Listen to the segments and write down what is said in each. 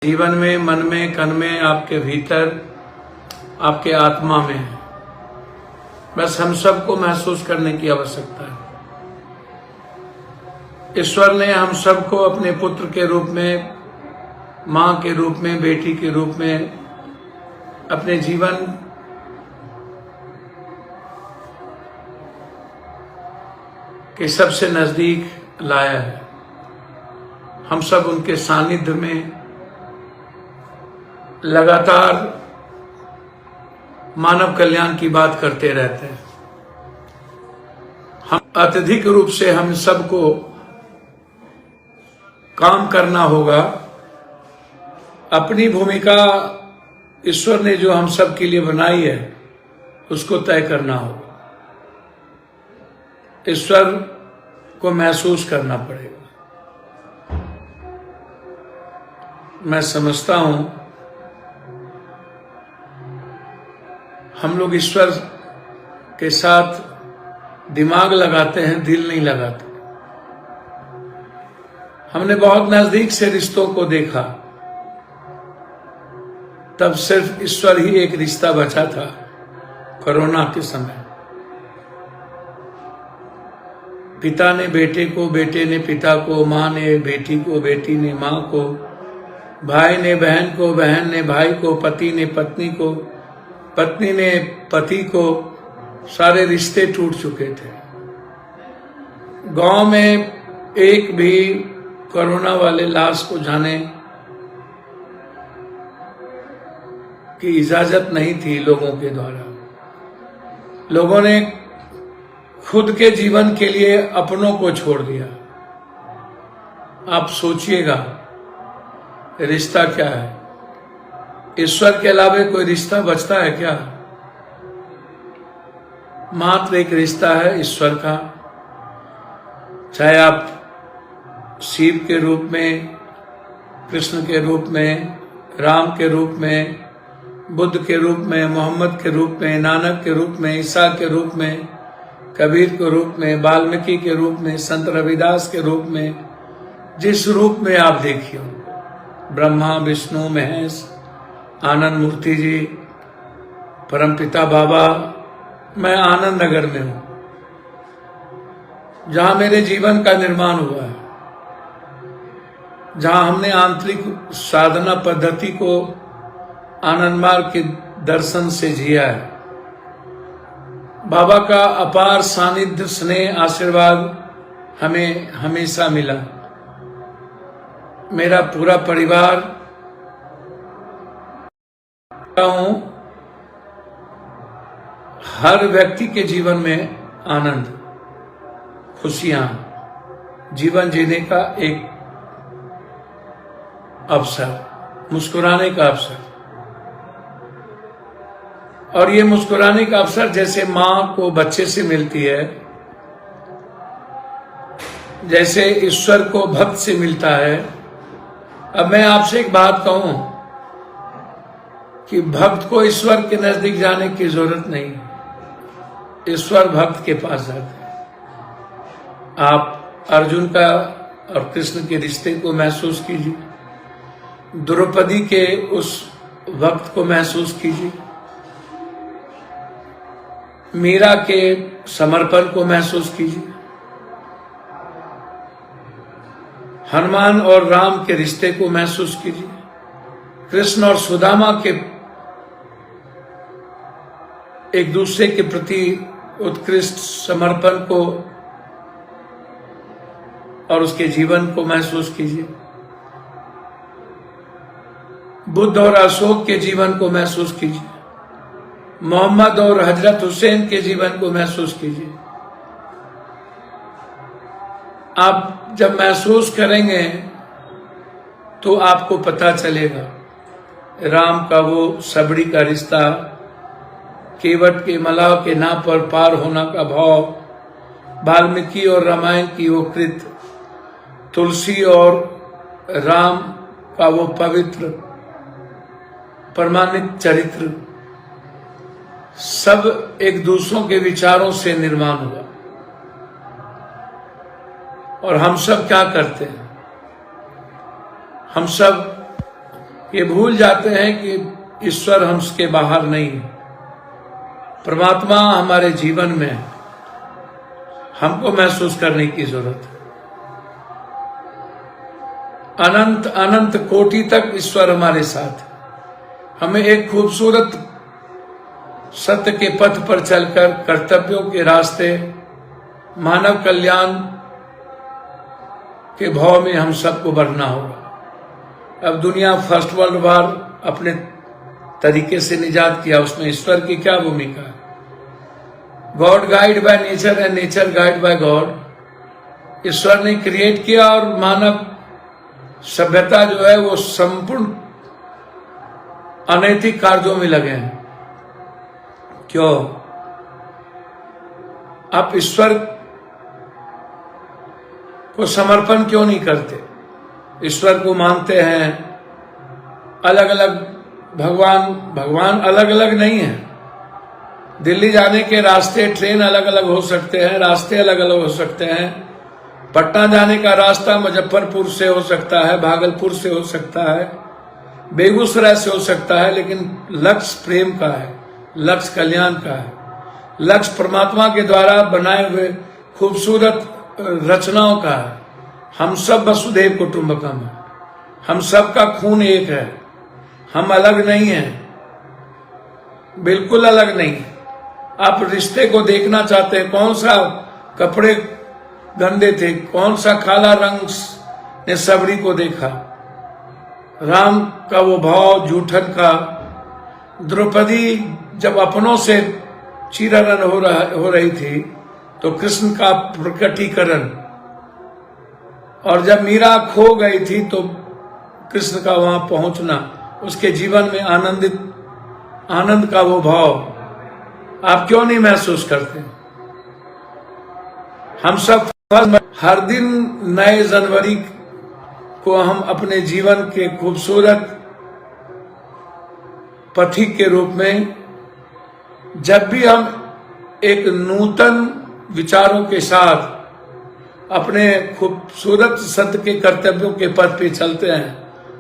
जीवन में, मन में, कन में, आपके भीतर, आपके आत्मा में है। बस हम सबको महसूस करने की आवश्यकता है। ईश्वर ने हम सबको अपने पुत्र के रूप में, मां के रूप में, बेटी के रूप में अपने जीवन के सबसे नजदीक लाया है। हम सब उनके सानिध्य में लगातार मानव कल्याण की बात करते रहते हैं। हम अत्यधिक रूप से हम सबको काम करना होगा। अपनी भूमिका ईश्वर ने जो हम सब के लिए बनाई है उसको तय करना होगा। ईश्वर को महसूस करना पड़ेगा। मैं समझता हूं हम लोग ईश्वर के साथ दिमाग लगाते हैं, दिल नहीं लगाते। हमने बहुत नजदीक से रिश्तों को देखा, तब सिर्फ ईश्वर ही एक रिश्ता बचा था। कोरोना के समय पिता ने बेटे को, बेटे ने पिता को, मां ने बेटी को, बेटी ने मां को, भाई ने बहन को, बहन ने भाई को, पति ने पत्नी को, पत्नी ने पति को। सारे रिश्ते टूट चुके थे। गांव में एक भी कोरोना वाले लाश को जाने की इजाजत नहीं थी लोगों के द्वारा। लोगों ने खुद के जीवन के लिए अपनों को छोड़ दिया। आप सोचिएगा रिश्ता क्या है? ईश्वर के अलावा कोई रिश्ता बचता है क्या? मात्र एक रिश्ता है ईश्वर का। चाहे आप शिव के रूप में, कृष्ण के रूप में, राम के रूप में, बुद्ध के रूप में, मोहम्मद के रूप में, नानक के रूप में, ईसा के रूप में, कबीर के रूप में, वाल्मीकि के रूप में, संत रविदास के रूप में, जिस रूप में आप देखिए, ब्रह्मा, विष्णु, महेश, आनंद मूर्ति जी, परमपिता बाबा। मैं आनंद नगर में हूं, जहां मेरे जीवन का निर्माण हुआ है, जहां हमने आंतरिक साधना पद्धति को आनंद मार्ग के दर्शन से जिया है। बाबा का अपार सानिध्य, स्नेह, आशीर्वाद हमें हमेशा मिला। मेरा पूरा परिवार हूं, हर व्यक्ति के जीवन में आनंद, खुशियां, जीवन जीने का एक अवसर, मुस्कुराने का अवसर। और ये मुस्कुराने का अवसर जैसे मां को बच्चे से मिलती है, जैसे ईश्वर को भक्त से मिलता है। अब मैं आपसे एक बात कहूं कि भक्त को ईश्वर के नजदीक जाने की जरूरत नहीं, ईश्वर भक्त के पास जाते हैं। आप अर्जुन का और कृष्ण के रिश्ते को महसूस कीजिए, द्रौपदी के उस वक्त को महसूस कीजिए, मीरा के समर्पण को महसूस कीजिए, हनुमान और राम के रिश्ते को महसूस कीजिए, कृष्ण और सुदामा के एक दूसरे के प्रति उत्कृष्ट समर्पण को और उसके जीवन को महसूस कीजिए, बुद्ध और अशोक के जीवन को महसूस कीजिए, मोहम्मद और हजरत हुसैन के जीवन को महसूस कीजिए। आप जब महसूस करेंगे तो आपको पता चलेगा राम का वो सबड़ी का रिश्ता, केवट के मलाह के नाव पर पार होना का भाव, वाल्मीकि और रामायण की वो कृत, तुलसी और राम का वो पवित्र प्रमाणित चरित्र, सब एक दूसरों के विचारों से निर्माण हुआ। और हम सब क्या करते हैं? हम सब ये भूल जाते हैं कि ईश्वर हमसे बाहर नहीं है, परमात्मा हमारे जीवन में है, हमको महसूस करने की जरूरत है। अनंत अनंत कोटि तक ईश्वर हमारे साथ है। हमें एक खूबसूरत सत्य के पथ पर चलकर कर्तव्यों के रास्ते, मानव कल्याण के भाव में हम सबको बढ़ना होगा। अब दुनिया फर्स्ट वर्ल्ड वॉर अपने तरीके से निजात किया, उसमें ईश्वर की क्या भूमिका है? God guide by nature and nature guide by God. ईश्वर ने क्रिएट किया और मानव सभ्यता जो है वो संपूर्ण अनैतिक कार्यों में लगे हैं। क्यों? आप ईश्वर को समर्पण क्यों नहीं करते? ईश्वर को मानते हैं, अलग अलग भगवान अलग अलग नहीं है। दिल्ली जाने के रास्ते, ट्रेन अलग अलग हो सकते हैं, रास्ते अलग अलग हो सकते हैं। पटना जाने का रास्ता मुजफ्फरपुर से हो सकता है, भागलपुर से हो सकता है, बेगूसराय से हो सकता है, लेकिन लक्ष्य प्रेम का है, लक्ष्य कल्याण का है, लक्ष्य परमात्मा के द्वारा बनाए हुए खूबसूरत रचनाओं का है। हम सब वसुधैव कुटुंबकम है, हम सबका खून एक है, हम अलग नहीं हैं, बिल्कुल अलग नहीं। आप रिश्ते को देखना चाहते हैं, कौन सा कपड़े गंदे थे, कौन सा काला रंग ने सबरी को देखा, राम का वो भाव जूठन का, द्रौपदी जब अपनों से चीरहरण हो रही थी तो कृष्ण का प्रकटीकरण, और जब मीरा खो गई थी तो कृष्ण का वहां पहुंचना, उसके जीवन में आनंद का वो भाव आप क्यों नहीं महसूस करते? हम सब हर दिन नए जनवरी को हम अपने जीवन के खूबसूरत पथिक के रूप में, जब भी हम एक नूतन विचारों के साथ अपने खूबसूरत सत्य के कर्तव्यों के पथ पे चलते हैं,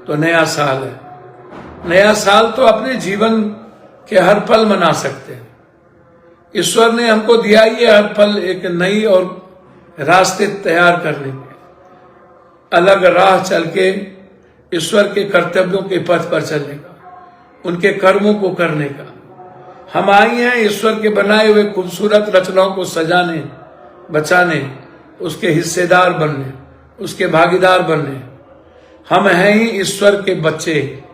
तो नया साल है। नया साल तो अपने जीवन के हर पल मना सकते हैं। ईश्वर ने हमको दिया ही है हर पल एक नई और रास्ते तैयार करने के, अलग राह चल के ईश्वर के कर्तव्यों के पथ पर चलने का, उनके कर्मों को करने का। हम आए हैं ईश्वर के बनाए हुए खूबसूरत रचनाओं को सजाने, बचाने, उसके हिस्सेदार बनने, उसके भागीदार बनने। हम हैं ही ईश्वर के बच्चे।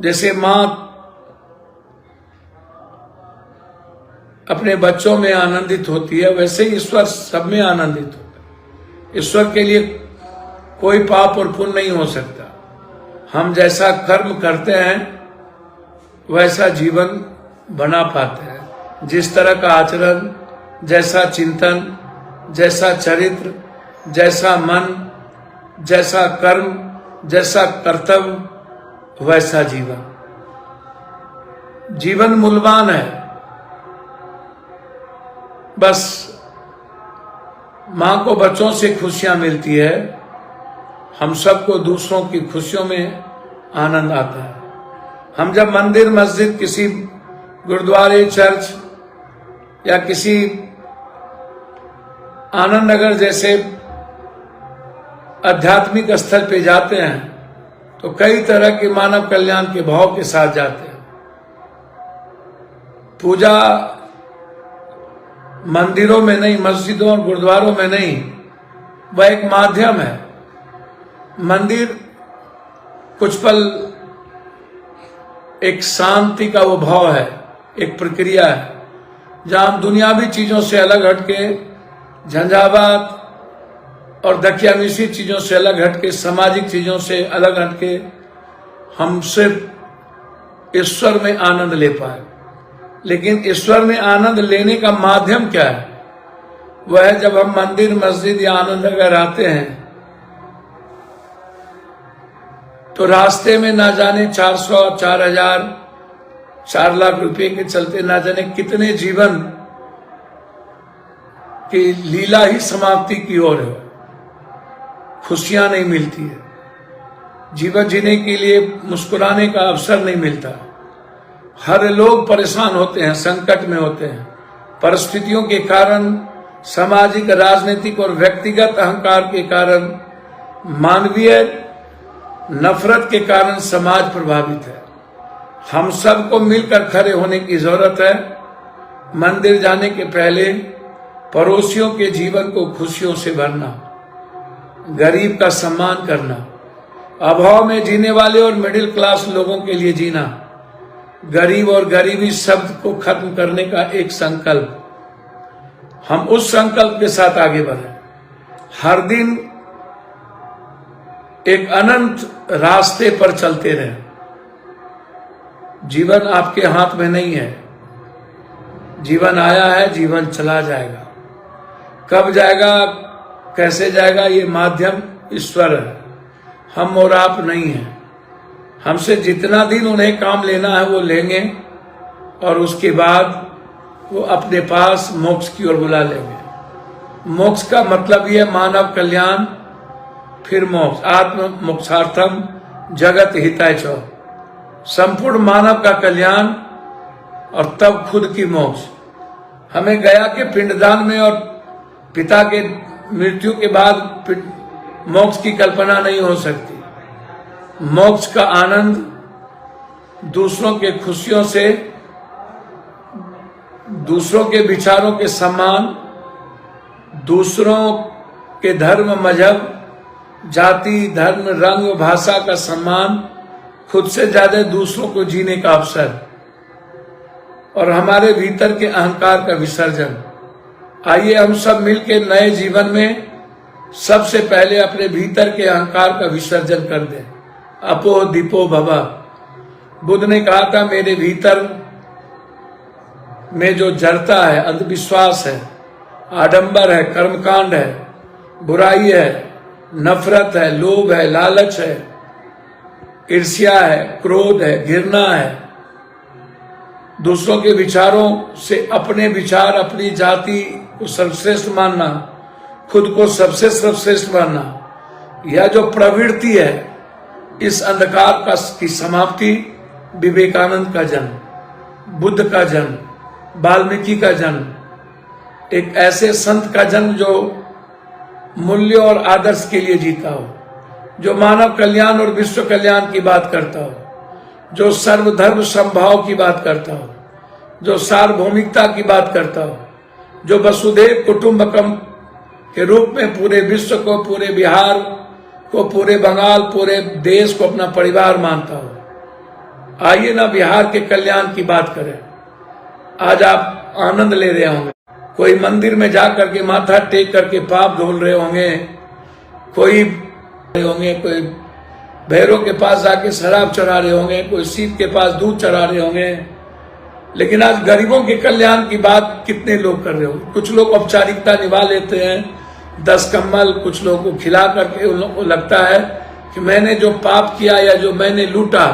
जैसे माँ अपने बच्चों में आनंदित होती है, वैसे ही ईश्वर सब में आनंदित होता है। ईश्वर के लिए कोई पाप और पुण्य नहीं हो सकता। हम जैसा कर्म करते हैं वैसा जीवन बना पाते हैं। जिस तरह का आचरण, जैसा चिंतन, जैसा चरित्र, जैसा मन, जैसा कर्म, जैसा कर्तव्य, वैसा जीवन। जीवन मूल्यवान है। बस माँ को बच्चों से खुशियां मिलती है, हम सबको दूसरों की खुशियों में आनंद आता है। हम जब मंदिर, मस्जिद, किसी गुरुद्वारे, चर्च या किसी आनंद नगर जैसे आध्यात्मिक स्थल पे जाते हैं तो कई तरह के मानव कल्याण के भाव के साथ जाते हैं। पूजा मंदिरों में नहीं, मस्जिदों और गुरुद्वारों में नहीं, वह एक माध्यम है। मंदिर कुछ पल एक शांति का वो भाव है, एक प्रक्रिया है, जहां हम दुनियावी चीजों से अलग हटके, झंझावात और दकियानुसी चीजों से अलग हटके, सामाजिक चीजों से अलग हटके हम सिर्फ ईश्वर में आनंद ले पाए। लेकिन ईश्वर में आनंद लेने का माध्यम क्या है? वह है जब हम मंदिर, मस्जिद या आनंद नगर आते हैं तो रास्ते में ना जाने 400, 4000, 4 लाख रुपए के चलते ना जाने कितने जीवन की लीला ही समाप्ति की ओर है। खुशियां नहीं मिलती है, जीवन जीने के लिए मुस्कुराने का अवसर नहीं मिलता। हर लोग परेशान होते हैं, संकट में होते हैं। परिस्थितियों के कारण, सामाजिक, राजनीतिक और व्यक्तिगत अहंकार के कारण, मानवीय नफरत के कारण समाज प्रभावित है। हम सबको मिलकर खड़े होने की जरूरत है। मंदिर जाने के पहले पड़ोसियों के जीवन को खुशियों से भरना, गरीब का सम्मान करना, अभाव में जीने वाले और मिडिल क्लास लोगों के लिए जीना, गरीब और गरीबी शब्द को खत्म करने का एक संकल्प। हम उस संकल्प के साथ आगे बढ़े। हर दिन एक अनंत रास्ते पर चलते रहे। जीवन आपके हाथ में नहीं है। जीवन आया है, जीवन चला जाएगा। कब जाएगा, कैसे जाएगा, ये माध्यम ईश्वर है, हम और आप नहीं हैं। हमसे जितना दिन उन्हें काम लेना है वो लेंगे और उसके बाद वो अपने पास मोक्ष की ओर बुला लेंगे। मोक्ष का मतलब यह मानव कल्याण, फिर मोक्ष। आत्म मोक्षार्थम जगत हिताय च, संपूर्ण मानव का कल्याण और तब खुद की मोक्ष। हमें गया के पिंडदान में और पिता के मृत्यु के बाद मोक्ष की कल्पना नहीं हो सकती। मोक्ष का आनंद दूसरों के खुशियों से, दूसरों के विचारों के सम्मान, दूसरों के धर्म, मजहब, जाति, धर्म, रंग, भाषा का सम्मान, खुद से ज्यादा दूसरों को जीने का अवसर और हमारे भीतर के अहंकार का विसर्जन। आइए हम सब मिलकर नए जीवन में सबसे पहले अपने भीतर के अहंकार का विसर्जन कर दें। अपो दीपो भवा। बुद्ध ने कहा था, मेरे भीतर में जो जड़ता है, अंधविश्वास है, आडंबर है, कर्मकांड है, बुराई है, नफरत है, लोभ है, लालच है, ईर्ष्या है, क्रोध है, घृणा है, दूसरों के विचारों से अपने विचार, अपनी जाति को सर्वश्रेष्ठ मानना, खुद को सबसे सर्वश्रेष्ठ मानना, यह जो प्रवृत्ति है, इस अंधकार का की समाप्ति विवेकानंद का जन्म, बुद्ध का जन्म, वाल्मीकि का जन्म, एक ऐसे संत का जन्म जो मूल्य और आदर्श के लिए जीता हो, जो मानव कल्याण और विश्व कल्याण की बात करता हो, जो सर्वधर्म समभाव की बात करता हो, जो सार्वभौमिकता की बात करता हो, जो वसुधैव कुटुंबकम के रूप में पूरे विश्व को, पूरे बिहार को, पूरे बंगाल, पूरे देश को अपना परिवार मानता हो। आइए ना बिहार के कल्याण की बात करें। आज आप आनंद ले रहे होंगे, कोई मंदिर में जाकर के माथा टेक करके पाप धोल रहे होंगे, कोई भैरव के पास जाके शराब चढ़ा रहे होंगे, कोई शिव के पास दूध चढ़ा रहे होंगे, लेकिन आज गरीबों के कल्याण की बात कितने लोग कर रहे हो। कुछ लोग औपचारिकता निभा लेते हैं, 10 कम्बल कुछ लोगों को खिला करके उन लोगों को लगता है कि मैंने जो पाप किया या जो मैंने लूटा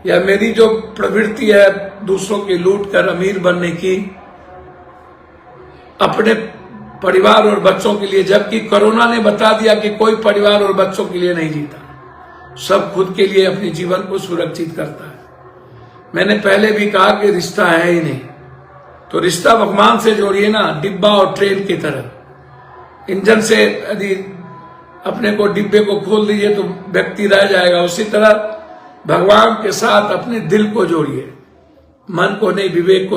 या मेरी जो प्रवृत्ति है दूसरों की लूट कर अमीर बनने की, अपने परिवार और बच्चों के लिए, जबकि कोरोना ने बता दिया कि कोई परिवार और बच्चों के लिए नहीं जीता, सब खुद के लिए अपने जीवन को सुरक्षित करता है। मैंने पहले भी कहा कि रिश्ता है ही नहीं, तो रिश्ता भगवान से जोड़िए ना, डिब्बा और ट्रेन की तरह। इंजन से यदि अपने को डिब्बे को खोल दीजिए तो व्यक्ति रह जाएगा, उसी तरह भगवान के साथ अपने दिल को जोड़िए, मन को नहीं, विवेक को नहीं।